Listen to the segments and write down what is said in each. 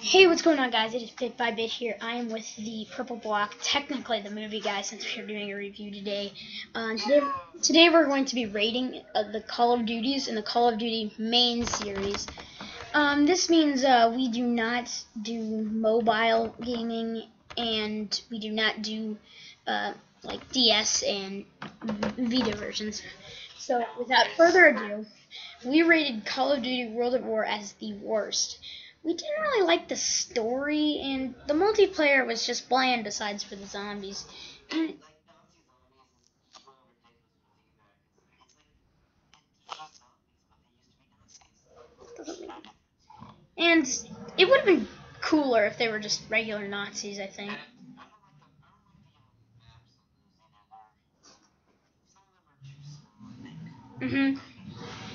Hey, what's going on, guys? It is Bit by Bit here. I am with the Purple Block, technically the movie guy, since we're doing a review today. Today we're going to be rating the Call of Duties in the Call of Duty main series. This means we do not do mobile gaming, and we do not do like DS and Vita versions. So, without further ado, we rated Call of Duty World at War as the worst. We didn't really like the story, and the multiplayer was just bland besides for the zombies. And it would have been cooler if they were just regular Nazis, I think.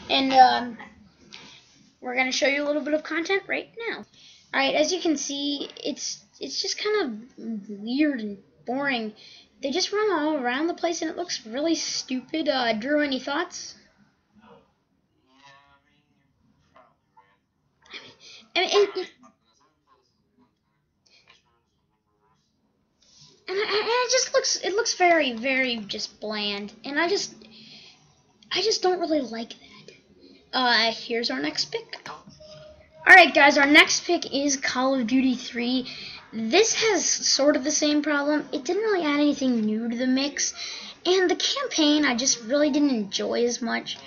And we're going to show you a little bit of content right now. Alright, as you can see, it's just kind of weird and boring. They just run all around the place and it looks really stupid. Drew, any thoughts? I mean, and it just looks very, very just bland, and I just don't really like that. Here's our next pick. Alright guys, our next pick is Call of Duty 3. This has sort of the same problem. It didn't really add anything new to the mix, and the campaign I just really didn't enjoy as much.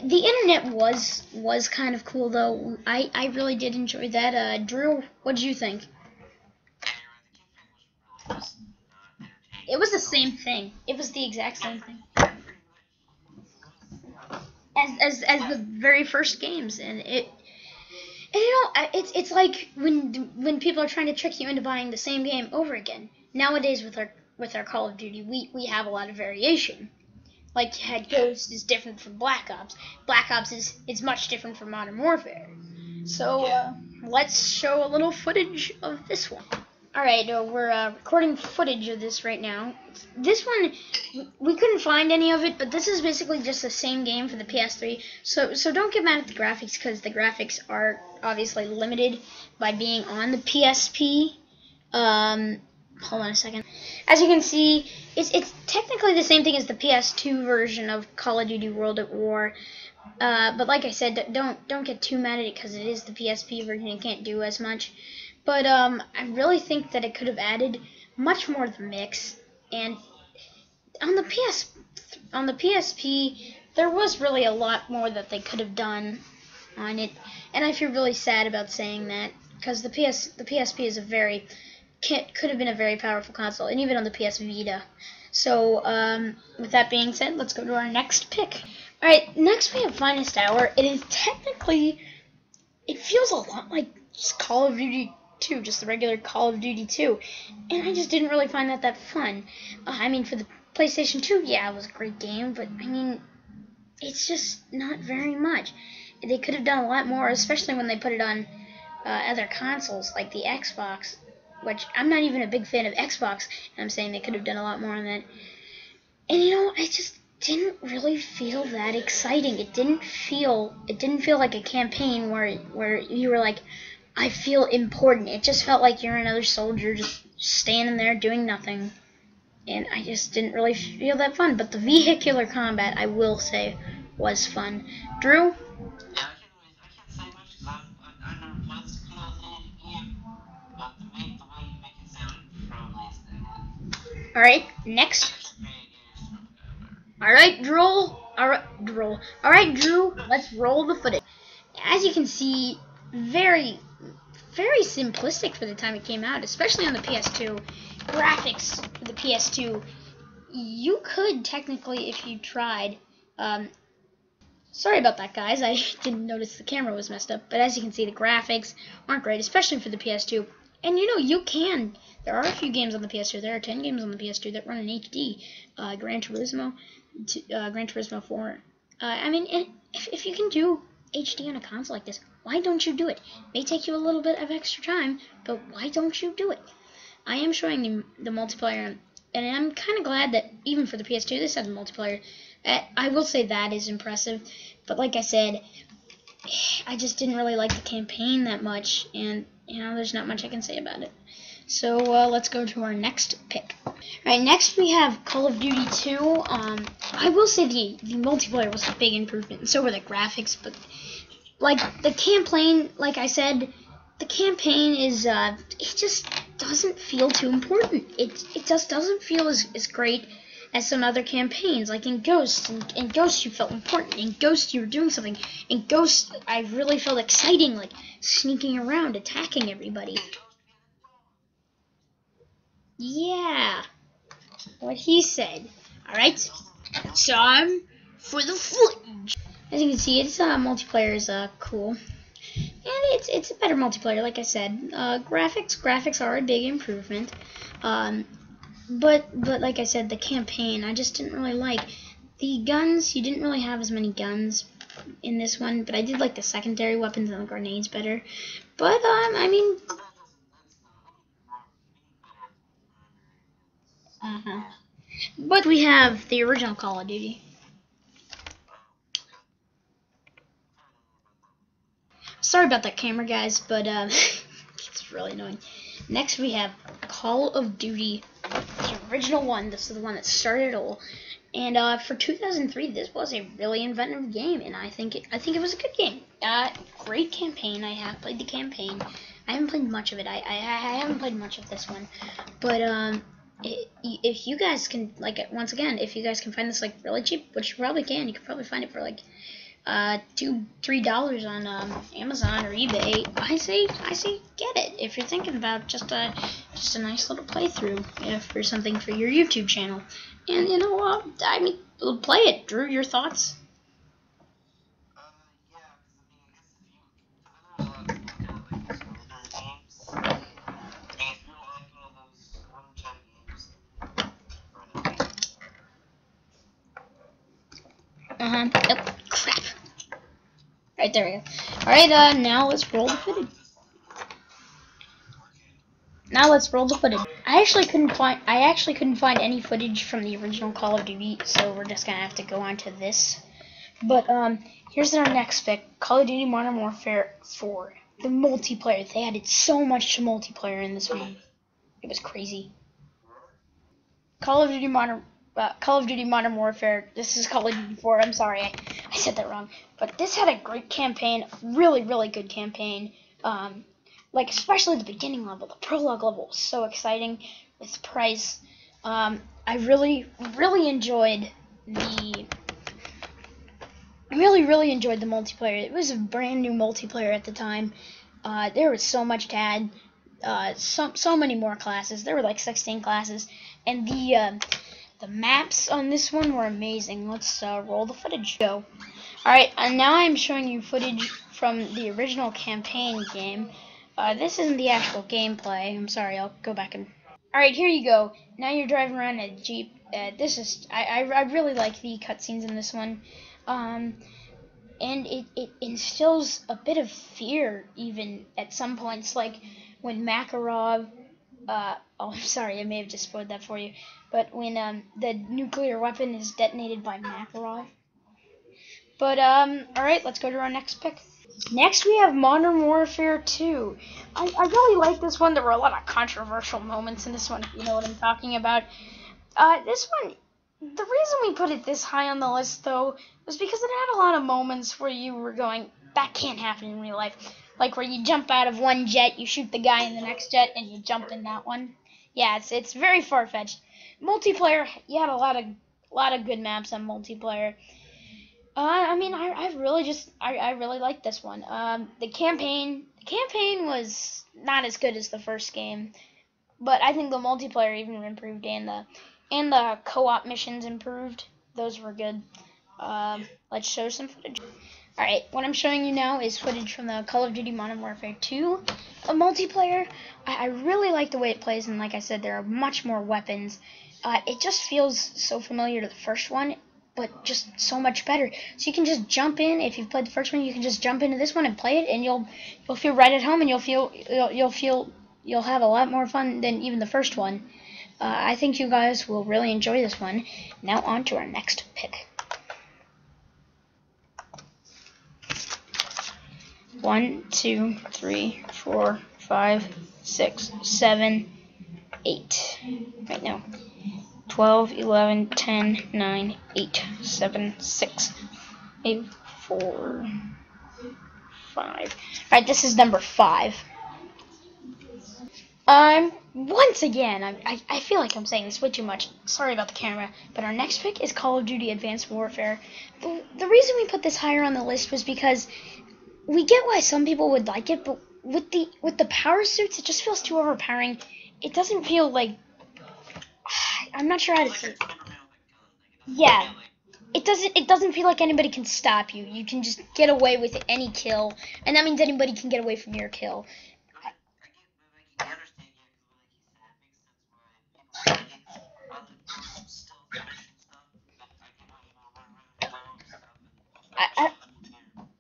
The internet was kind of cool though. I really did enjoy that. Drew, what did you think? It was the same thing. It was the exact same thing as the very first games, and it's like when people are trying to trick you into buying the same game over again. Nowadays with our Call of Duty, we have a lot of variation. Like Ghost is different from Black Ops. Black Ops is much different from Modern Warfare. So let's show a little footage of this one. Alright, we're recording footage of this right now. This one, we couldn't find any of it, but this is basically just the same game for the PS3. So don't get mad at the graphics, because the graphics are obviously limited by being on the PSP. Hold on a second. As you can see, it's technically the same thing as the PS2 version of Call of Duty World at War. But like I said, don't get too mad at it, because it is the PSP version. It can't do as much. But I really think that it could have added much more to the mix. And on the PSP, there was really a lot more that they could have done on it. And I feel really sad about saying that, because the PSP is could have been a very powerful console, and even on the PS Vita. So with that being said, let's go to our next pick. All right, next we have Finest Hour. It feels a lot like just Call of Duty 2, just the regular Call of Duty 2, and I just didn't really find that fun. I mean, for the PlayStation 2, yeah, it was a great game, but I mean, it's just not very much. They could have done a lot more, especially when they put it on other consoles like the Xbox, which I'm not even a big fan of Xbox, and I'm saying they could have done a lot more on that. And I just didn't really feel that exciting. It didn't feel like a campaign where you were like, I feel important. It just felt like you're another soldier just standing there doing nothing. And I just didn't really feel that fun. But the vehicular combat, I will say, was fun. Drew? Alright, next. Alright, Drew. Alright, Drew, let's roll the footage. As you can see, very simplistic for the time it came out, especially on the PS2. Graphics for the PS2, you could technically, if you tried, sorry about that, guys, I didn't notice the camera was messed up, but as you can see, the graphics aren't great, especially for the PS2. And there are a few games on the PS2, there are 10 games on the PS2 that run in HD. Gran Turismo 4. I mean, if you can do HD on a console like this, why don't you do it? It may take you a little bit of extra time, but why don't you do it? I am showing the multiplayer, and I'm kind of glad that even for the PS2 this has a multiplayer. I will say that is impressive, but like I said, I just didn't really like the campaign that much, and there's not much I can say about it. So let's go to our next pick. Alright, next we have Call of Duty 2. I will say the multiplayer was a big improvement, and so were the graphics, but like the campaign, like I said, the campaign is it just doesn't feel too important. It just doesn't feel as great as some other campaigns, like in Ghost. In Ghost you felt important. In Ghost you were doing something. In Ghost I really felt exciting, like sneaking around, attacking everybody. Yeah, what he said. Alright, time for the footage. As you can see, it's multiplayer is cool. And it's a better multiplayer, like I said. Graphics are a big improvement. But like I said, the campaign I just didn't really like. The guns, you didn't really have as many guns in this one, but I did like the secondary weapons and the grenades better. But I mean, but we have the original Call of Duty. Sorry about that camera, guys, but it's really annoying. Next we have Call of Duty, the original one. This is the one that started it all. And for 2003, this was a really inventive game, and I think it was a good game. Great campaign. I have played the campaign. I haven't played much of it. I haven't played much of this one, but if you guys can, like, once again, if you guys can find this like really cheap, which you probably can, you can probably find it for like $2-3 on Amazon or eBay. I say get it if you're thinking about just a nice little playthrough for something for your YouTube channel. And I mean, play it. Drew, your thoughts? Yep. Crap. Right, there we go. Alright, now let's roll the footage. I actually couldn't find any footage from the original Call of Duty, so we're just gonna have to go on to this. But here's our next pick, Call of Duty Modern Warfare 4. The multiplayer. They added so much to multiplayer in this one. It was crazy. Call of Duty Modern Warfare. This is Call of Duty 4. I'm sorry, I said that wrong. But this had a great campaign, really, really good campaign. Like especially the beginning level, the prologue level was so exciting with Price. I really, really enjoyed the multiplayer. It was a brand new multiplayer at the time. There was so much to add. So many more classes. There were like 16 classes, and the maps on this one were amazing. Let's roll the footage. Go. Alright, and now I'm showing you footage from the original campaign game. This isn't the actual gameplay. I'm sorry, I'll go back and... Alright, here you go. Now you're driving around in a Jeep. This is... I really like the cutscenes in this one. And it instills a bit of fear, even at some points, like when Makarov... oh, I'm sorry, I may have just spoiled that for you. But when the nuclear weapon is detonated by Makarov. But, alright, let's go to our next pick. Next, we have Modern Warfare 2. I really like this one. There were a lot of controversial moments in this one, if you know what I'm talking about. This one, the reason we put it this high on the list, though, was because it had a lot of moments where you were going, that can't happen in real life. Like where you jump out of one jet, you shoot the guy in the next jet, and you jump in that one. Yeah, it's very far-fetched. Multiplayer, you had a lot of good maps on multiplayer. I mean, I really like this one. The campaign was not as good as the first game, but I think the multiplayer even improved, and the co-op missions improved. Those were good. Let's show some footage. Alright, what I'm showing you now is footage from the Call of Duty Modern Warfare 2 multiplayer. I really like the way it plays, and like I said, there are much more weapons. It just feels so familiar to the first one, but just so much better. So you can just jump in. If you've played the first one, you can just jump into this one and play it, and you'll feel right at home, and you'll have a lot more fun than even the first one. I think you guys will really enjoy this one. Now on to our next pick. 1, 2, 3, 4, 5, 6, 7, 8. Right now. 12, 11, 10, 9, 8, 7, 6, 8, 4, 5. Alright, this is number 5. Once again, I feel like I'm saying this way too much. Sorry about the camera. But our next pick is Call of Duty Advanced Warfare. The reason we put this higher on the list was because we get why some people would like it, but with the power suits, it just feels too overpowering. It doesn't feel like... I'm not sure how to say it. Yeah. It doesn't feel like anybody can stop you. You can just get away with any kill, and that means anybody can get away from your kill.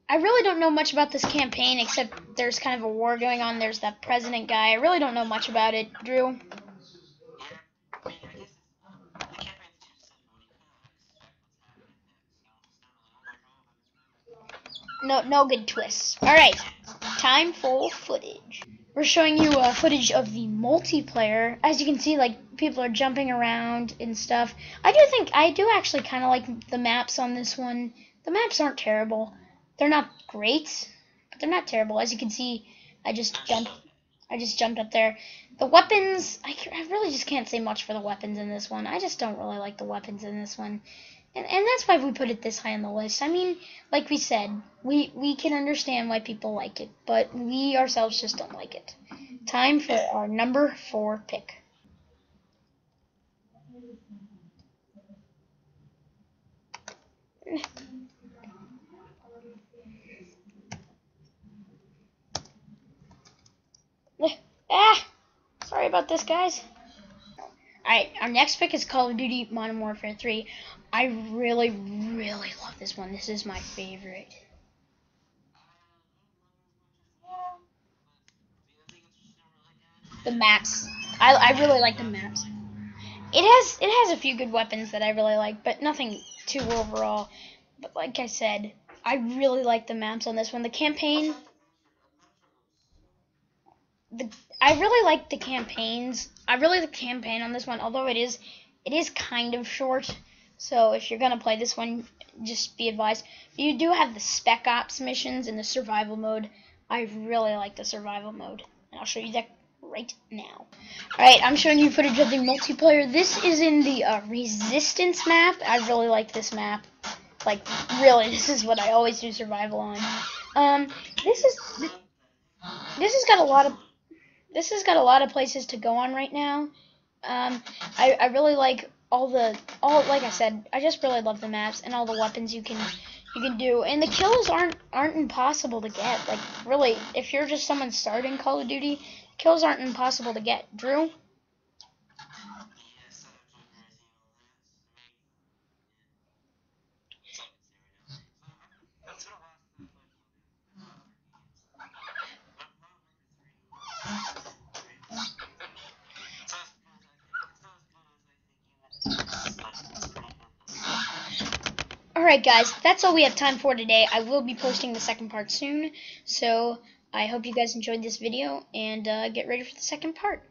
I really don't know much about this campaign, except there's kind of a war going on. There's that president guy. I really don't know much about it. Drew? No good twists. Alright, time for footage. We're showing you footage of the multiplayer. As you can see, like, people are jumping around and stuff. I do actually kind of like the maps on this one. The maps aren't terrible. They're not great, but they're not terrible. As you can see, I just jumped up there. The weapons, I really just can't say much for the weapons in this one. I just don't really like the weapons in this one. And that's why we put it this high on the list. I mean, like we said, we can understand why people like it, but we ourselves just don't like it. Time for our number 4 pick. Sorry about this, guys. Alright, our next pick is Call of Duty Modern Warfare 3. I really, really love this one. This is my favorite. The maps. I really like the maps. It has a few good weapons that I really like, but nothing too overall. But like I said, I really like the maps on this one. The campaign... I really like the campaigns. I really like the campaign on this one, although it is kind of short. So if you're gonna play this one, just be advised. You do have the Spec Ops missions in the survival mode. I really like the survival mode, and I'll show you that right now. Alright, I'm showing you footage of the multiplayer. This is in the Resistance map. I really like this map. Like, really, this is what I always do survival on. This has got a lot of places to go on right now. I really like like I said, I just really love the maps and all the weapons you can do, and the kills aren't impossible to get. Like, really, if you're just someone starting Call of Duty, kills aren't impossible to get. Drew? Alright guys, that's all we have time for today. I will be posting the second part soon, so I hope you guys enjoyed this video, and get ready for the second part.